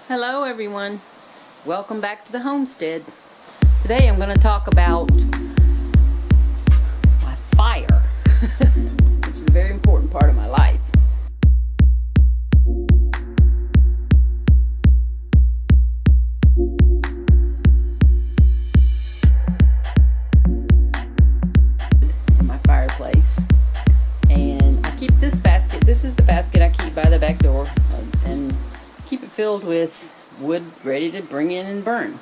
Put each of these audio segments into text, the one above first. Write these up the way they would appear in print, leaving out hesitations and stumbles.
Hello everyone, welcome back to the homestead. Today I'm going to talk about my fire, which is a very important part of my life. In my fireplace, and I keep this basket. This is the basket I keep by the back door, and keep it filled with wood ready to bring in and burn.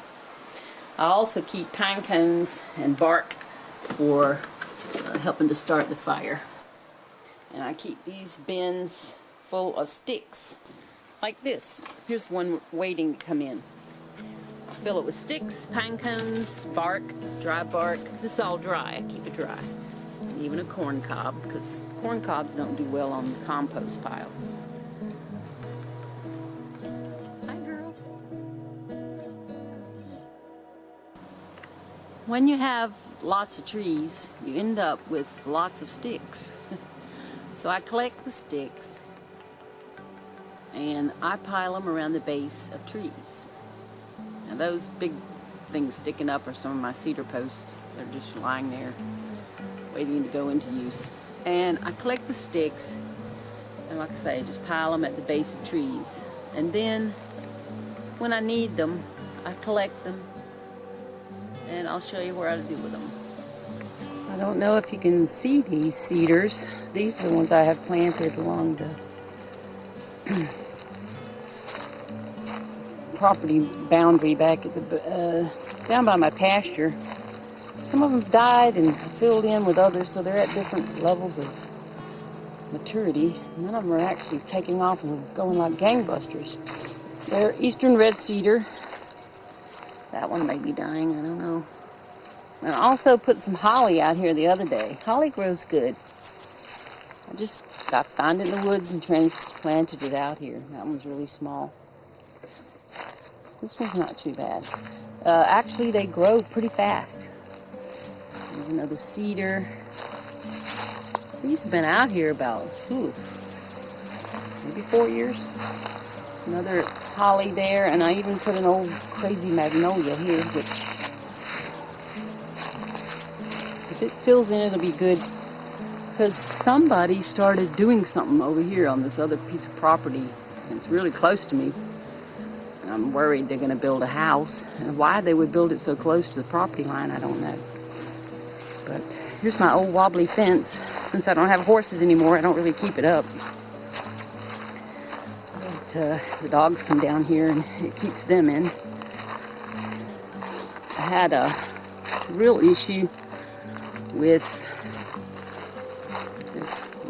I also keep pine cones and bark for helping to start the fire. And I keep these bins full of sticks like this. Here's one waiting to come in. I fill it with sticks, pine cones, bark, dry bark. This is all dry. I keep it dry. And even a corn cob, because corn cobs don't do well on the compost pile. When you have lots of trees, you end up with lots of sticks. So I collect the sticks and I pile them around the base of trees. Now those big things sticking up are some of my cedar posts. They're just lying there waiting to go into use. And I collect the sticks and, like I say, just pile them at the base of trees. And then when I need them, I collect them. And I'll show you what I do with them. I don't know if you can see these cedars. These are the ones I have planted along the property boundary back at the down by my pasture. Some of them died and filled in with others, so they're at different levels of maturity. None of them are actually taking off and going like gangbusters. They're eastern red cedar. That one may be dying, I don't know. And I also put some holly out here the other day. Holly grows good. I found it in the woods and transplanted it out here. That one's really small. This one's not too bad. Actually, they grow pretty fast. There's another cedar. These have been out here about, maybe 4 years. Another holly there, and I even put an old crazy magnolia here, which, if it fills in, it'll be good, because somebody started doing something over here on this other piece of property, and it's really close to me, and I'm worried they're going to build a house, and why they would build it so close to the property line, I don't know. But here's my old wobbly fence. Since I don't have horses anymore, I don't really keep it up. The dogs come down here and it keeps them in. I had a real issue with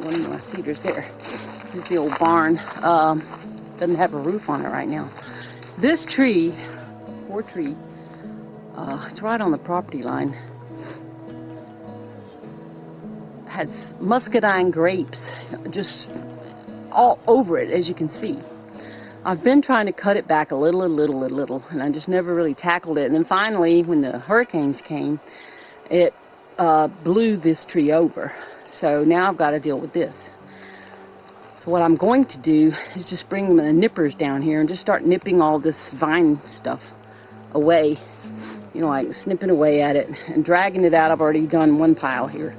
one of my cedars there. Here's the old barn. Doesn't have a roof on it right now. This tree, poor tree, it's right on the property line, had muscadine grapes just all over it, as you can see. I've been trying to cut it back a little, and I just never really tackled it. And then finally, when the hurricanes came, it blew this tree over. So now I've got to deal with this. So what I'm going to do is just bring the nippers down here and just start nipping all this vine stuff away. You know, like snipping away at it and dragging it out. I've already done one pile here.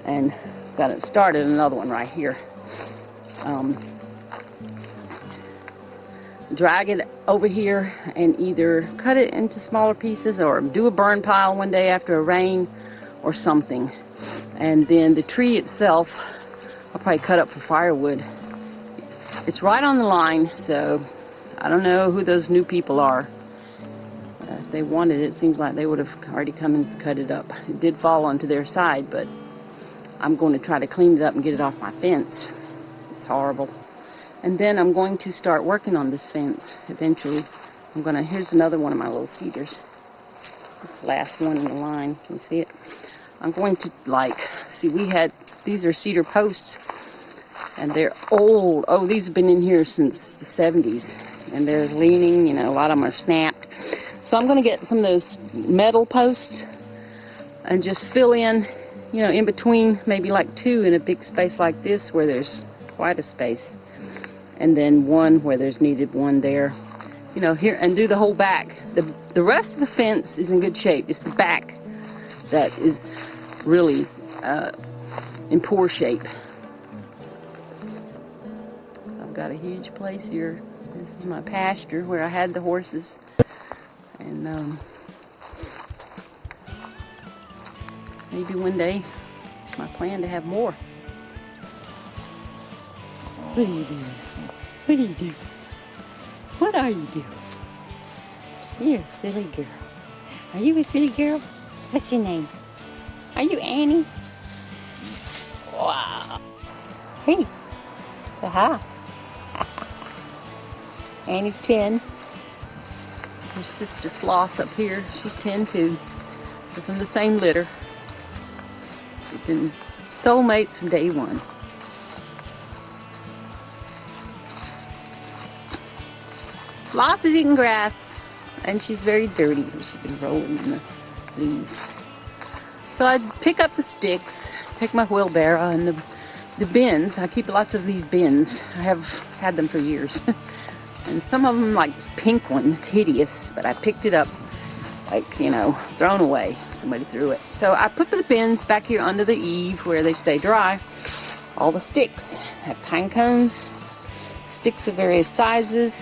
And got it started another one right here. Drag it over here and either cut it into smaller pieces or do a burn pile one day after a rain or something. And then the tree itself, I'll probably cut up for firewood. It's right on the line, so I don't know who those new people are. If they wanted it, it seems like they would have already come and cut it up. It did fall onto their side, but I'm going to try to clean it up and get it off my fence. It's horrible. And then I'm going to start working on this fence eventually. Here's another one of my little cedars. This last one in the line, can you see it? I'm going to, these are cedar posts, and they're old. Oh, these have been in here since the 70s, and they're leaning, a lot of them are snapped. So I'm going to get some of those metal posts and just fill in, in between, maybe like two in a big space like this where there's quite a space. And then one where there's needed one there. you know, here, and do the whole back. The rest of the fence is in good shape. It's the back that is really in poor shape. I've got a huge place here. This is my pasture where I had the horses, and maybe one day it's my plan to have more. What are you doing? What are you doing? What are you doing? You're a silly girl. Are you a silly girl? What's your name? Are you Annie? Wow. Hey. Say hi. Annie's 10. Her sister Floss up here, she's 10 too. They're from the same litter. They've been soulmates from day one. Floss is eating grass, and she's very dirty. She's been rolling in the leaves. So I'd pick up the sticks, take my wheelbarrow, and the bins. I keep lots of these bins. I have had them for years. And some of them, like this pink one, it's hideous, but I picked it up, like, you know, thrown away. Somebody threw it. So I put the bins back here under the eave where they stay dry. All the sticks. I have pine cones, sticks of various sizes,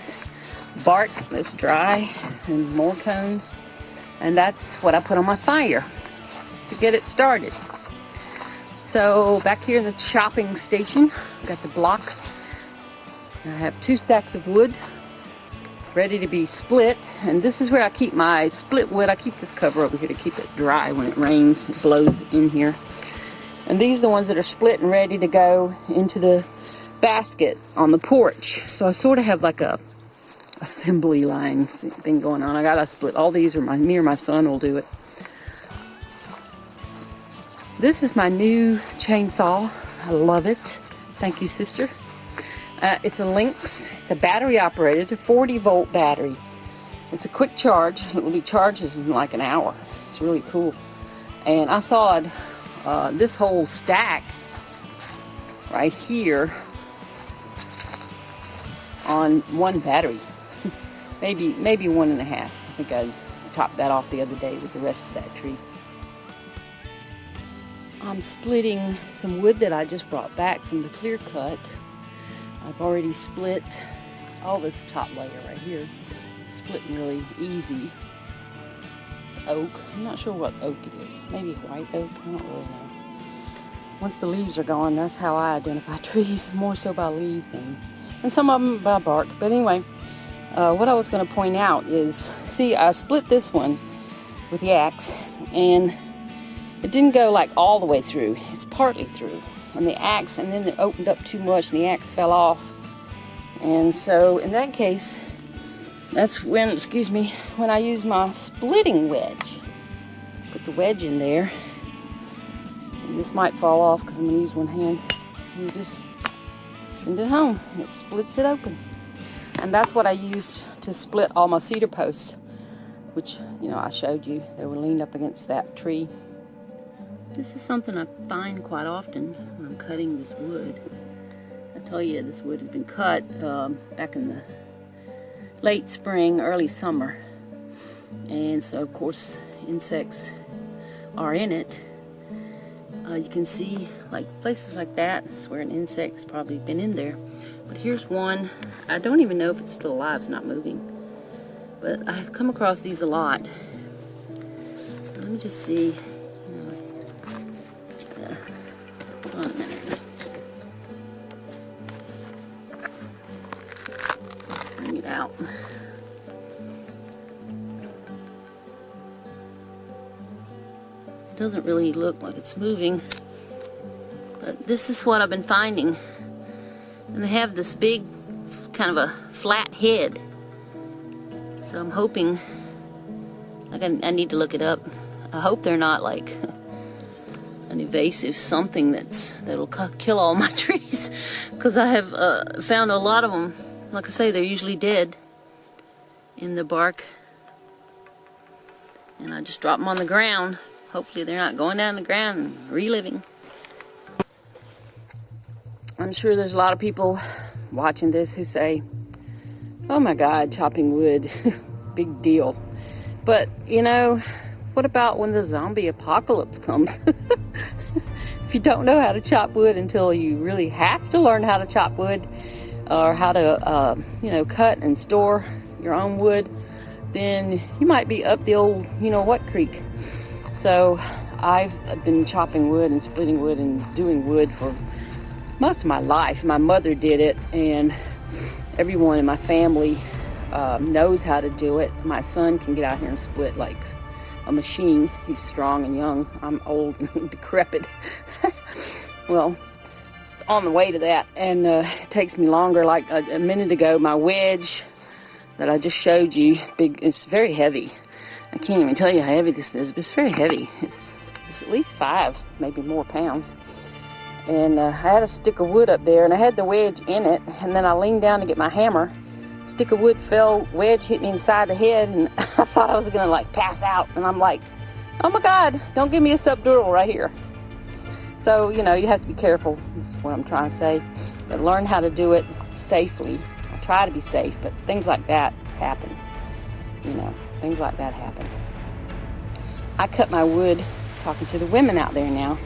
bark that's dry, and more cones. And that's what I put on my fire to get it started. So back here in the chopping station, I've got the block. I have 2 stacks of wood ready to be split, and this is where I keep my split wood. I keep this cover over here to keep it dry when it rains. It blows in here. And these are the ones that are split and ready to go into the basket on the porch. So I sort of have like a assembly line thing going on. I gotta split. All these are me or my son will do it. This is my new chainsaw. I love it. Thank you, sister. It's a Lynx. It's a battery operated, a 40-volt battery. It's a quick charge. It really charges in like an hour. It's really cool. And I saw it, this whole stack right here on one battery. maybe 1.5. I think I topped that off the other day with the rest of that tree. I'm splitting some wood that I just brought back from the clear cut. I've already split all this top layer right here. It's splitting really easy. It's oak. I'm not sure what oak it is. Maybe white oak. I don't really know. Once the leaves are gone, that's how I identify trees. More so by leaves and some of them by bark. But anyway, what I was going to point out is, see, I split this one with the axe, and it didn't go like all the way through. It's partly through. And the axe, and then it opened up too much and the axe fell off. And so in that case, that's when, when I use my splitting wedge. Put the wedge in there. And this might fall off because I'm going to use one hand. And just send it home. And it splits it open. And that's what I used to split all my cedar posts, which, you know, I showed you. They were leaned up against that tree. This is something I find quite often when I'm cutting this wood. I tell you, this wood has been cut back in the late spring, early summer. And so, of course, insects are in it. You can see, like, places like that, it's where an insect's probably been in there. But here's one. I don't even know if it's still alive. It's not moving. But I've come across these a lot. Let me just see. Hold on a minute. Bring it out. It doesn't really look like it's moving, but this is what I've been finding. And they have this big, kind of a flat head. So I'm hoping, like, I need to look it up. I hope they're not like an invasive something that'll kill all my trees, because I have found a lot of them. Like I say, they're usually dead in the bark, and I just drop them on the ground. Hopefully they're not going down the ground and reliving. I'm sure there's a lot of people watching this who say, Oh my God, chopping wood, big deal. But, you know, what about when the zombie apocalypse comes? If you don't know how to chop wood until you really have to learn how to chop wood, or how to, you know, cut and store your own wood, then you might be up the old, you know what creek. So I've been chopping wood and splitting wood and doing wood for most of my life. My mother did it, and everyone in my family knows how to do it. My son can get out here and split like a machine. He's strong and young. I'm old and decrepit. Well, on the way to that, and it takes me longer. Like a minute ago, my wedge that I just showed you, big, it's very heavy. I can't even tell you how heavy this is, but it's very heavy. It's at least 5, maybe more pounds. And I had a stick of wood up there, and I had the wedge in it, and then I leaned down to get my hammer. Stick of wood fell, wedge hit me inside the head, and I thought I was gonna like pass out, and I'm like, oh my God, don't give me a subdural right here. So, you know, you have to be careful, is what I'm trying to say, but learn how to do it safely. I try to be safe, but things like that happen, you know, things like that happen. I cut my wood, talking to the women out there now.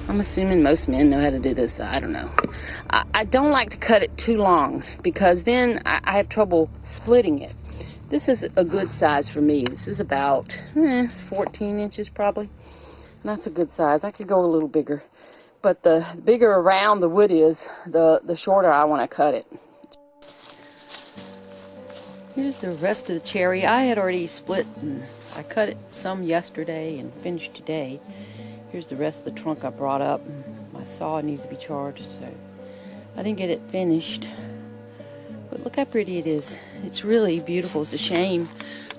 I'm assuming most men know how to do this. I don't know. I don't like to cut it too long, because then I have trouble splitting it. This is a good size for me. This is about 14 inches probably. And that's a good size. I could go a little bigger. But the bigger around the wood is, the shorter I want to cut it. Here's the rest of the cherry. I had already split, and I cut it some yesterday and finished today. Here's the rest of the trunk I brought up. My saw needs to be charged, so I didn't get it finished. But look how pretty it is. It's really beautiful. It's a shame.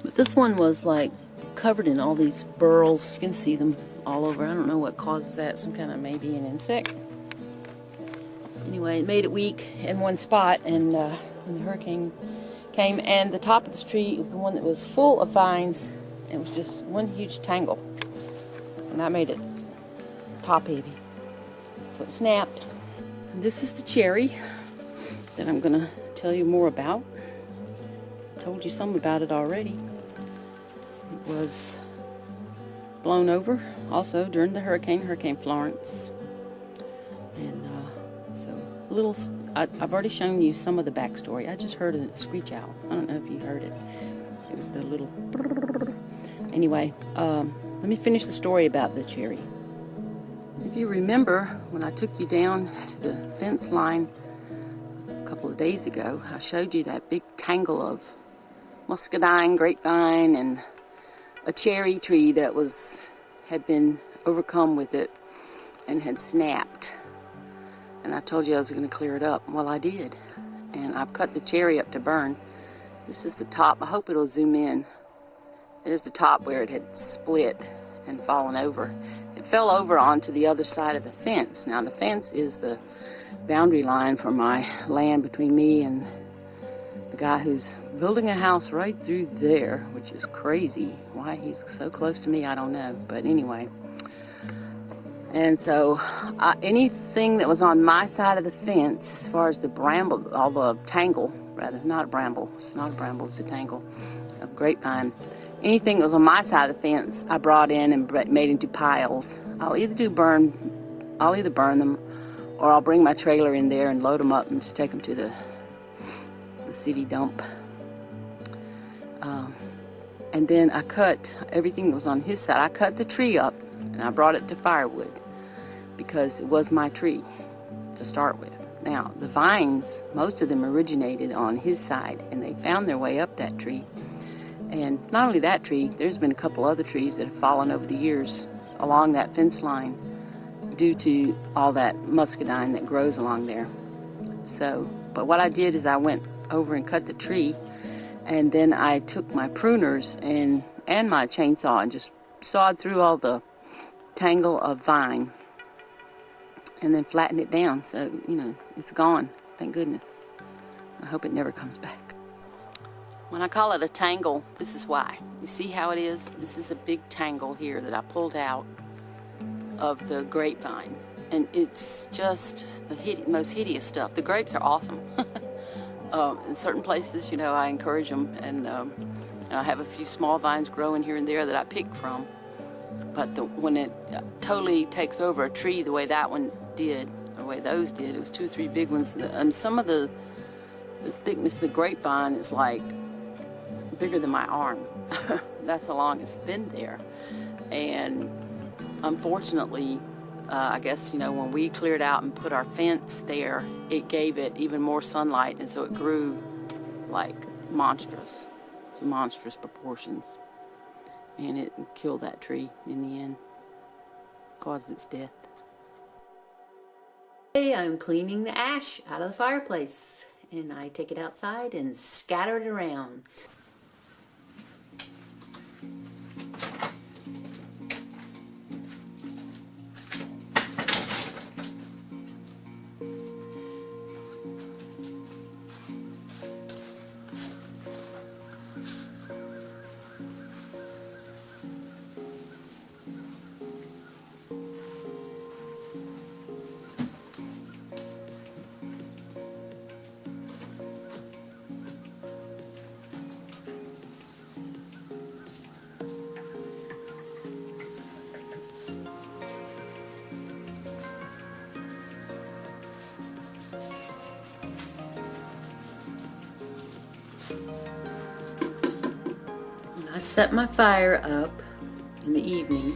But this one was like covered in all these burls. You can see them all over. I don't know what causes that. Some kind of, maybe an insect. Anyway, it made it weak in one spot, and when the hurricane came, and the top of this tree is the one that was full of vines. It was just one huge tangle, and that made it top heavy, so it snapped. And this is the cherry that I'm gonna tell you more about. I told you some about it already. It was blown over also during the Hurricane Florence, and so little. I've already shown you some of the backstory. I just heard a screech owl. I don't know if you heard it. It was the little. Anyway, let me finish the story about the cherry. If you remember, when I took you down to the fence line a couple of days ago, I showed you that big tangle of muscadine, grapevine, and a cherry tree that had been overcome with it and had snapped. And I told you I was going to clear it up. Well, I did. And I've cut the cherry up to burn. This is the top. I hope it'll zoom in. There's the top where it had split and fallen over. It fell over onto the other side of the fence. Now, the fence is the boundary line for my land between me and the guy who's building a house right through there, which is crazy. Why he's so close to me, I don't know. But anyway. And so anything that was on my side of the fence, as far as the bramble, all the tangle, rather, not a bramble. It's not a bramble, it's a tangle of grapevine. Anything that was on my side of the fence, I brought in and made into piles. I'll either burn them, or I'll bring my trailer in there and load them up and just take them to the city dump. And then I cut everything that was on his side. I cut the tree up and I brought it to FIREWood because it was my tree to start with. Now, the vines, most of them originated on his side, and they found their way up that tree. And not only that tree, there's been a couple other trees that have fallen over the years along that fence line due to all that muscadine that grows along there. So, but what I did is I went over and cut the tree, and then I took my pruners and my chainsaw and just sawed through all the tangle of vine and then flattened it down. So, you know, it's gone. Thank goodness. I hope it never comes back. When I call it a tangle, this is why. You see how it is? This is a big tangle here that I pulled out of the grapevine. And it's just the most hideous stuff. The grapes are awesome. In certain places, you know, I encourage them, and I have a few small vines growing here and there that I pick from. But when it totally takes over a tree the way that one did, or the way those did, it was 2 or 3 big ones. And some of the thickness of the grapevine is like bigger than my arm. That's how long it's been there. And unfortunately, I guess, you know, when we cleared out and put our fence there, it gave it even more sunlight, and so it grew like monstrous, to monstrous proportions. And it killed that tree in the end, caused its death. Today I'm cleaning the ash out of the fireplace, and I take it outside and scatter it around. I set my fire up in the evening.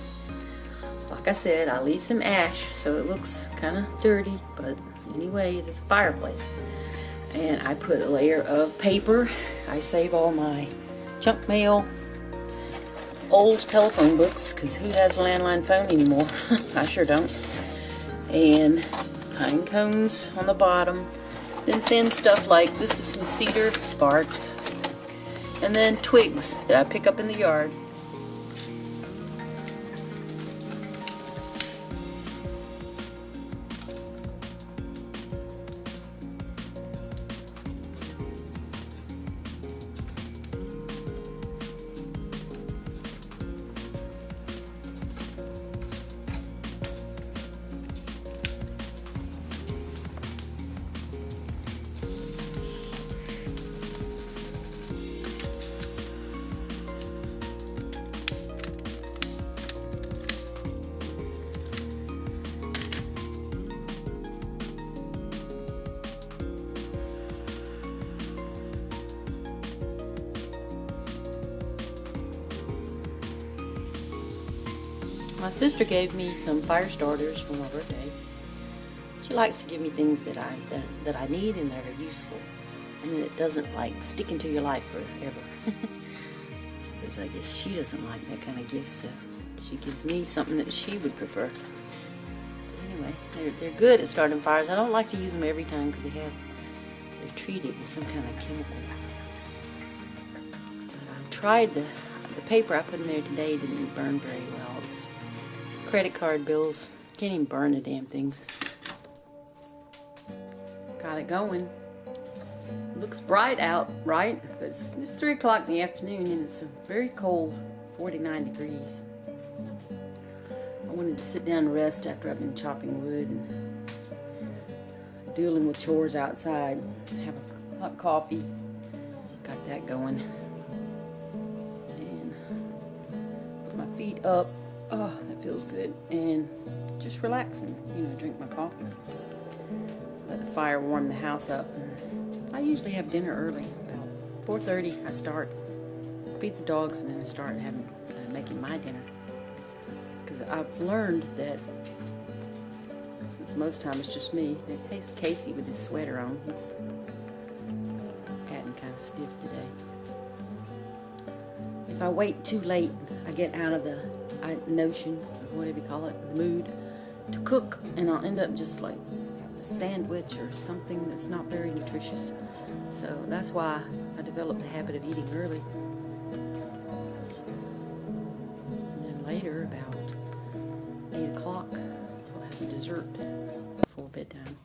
Like I said, I leave some ash so it looks kind of dirty, but anyway, it is a fireplace. And I put a layer of paper. I save all my junk mail, old telephone books, because who has a landline phone anymore? I sure don't. And pine cones on the bottom. Then thin stuff like this is some cedar bark. And then twigs that I pick up in the yard. My sister gave me some fire starters for my birthday. She likes to give me things that I need and that are useful, and then it doesn't like stick into your life forever. Because I guess she doesn't like that kind of gift, so she gives me something that she would prefer. So anyway, they're good at starting fires. I don't like to use them every time because they're treated with some kind of chemical. But I tried the paper I put in there today didn't burn very well. It's credit card bills. Can't even burn the damn things. Got it going. It looks bright out, right? But it's 3 o'clock in the afternoon and it's a very cold 49 degrees. I wanted to sit down and rest after I've been chopping wood and dealing with chores outside. Have a hot coffee. Got that going. And put my feet up. Oh, that feels good. And just relaxing, you know, drink my coffee. Let the fire warm the house up. I usually have dinner early, about 4:30 I start. Feed the dogs and then I start making my dinner. Because I've learned that, since most time it's just me, that Casey with his sweater on, he's acting kind of stiff today. If I wait too late, I get out of the notion, whatever you call it, the mood to cook, and I'll end up just like having a sandwich or something that's not very nutritious. So that's why I developed the habit of eating early. And then later, about 8 o'clock, we'll have a dessert before bedtime.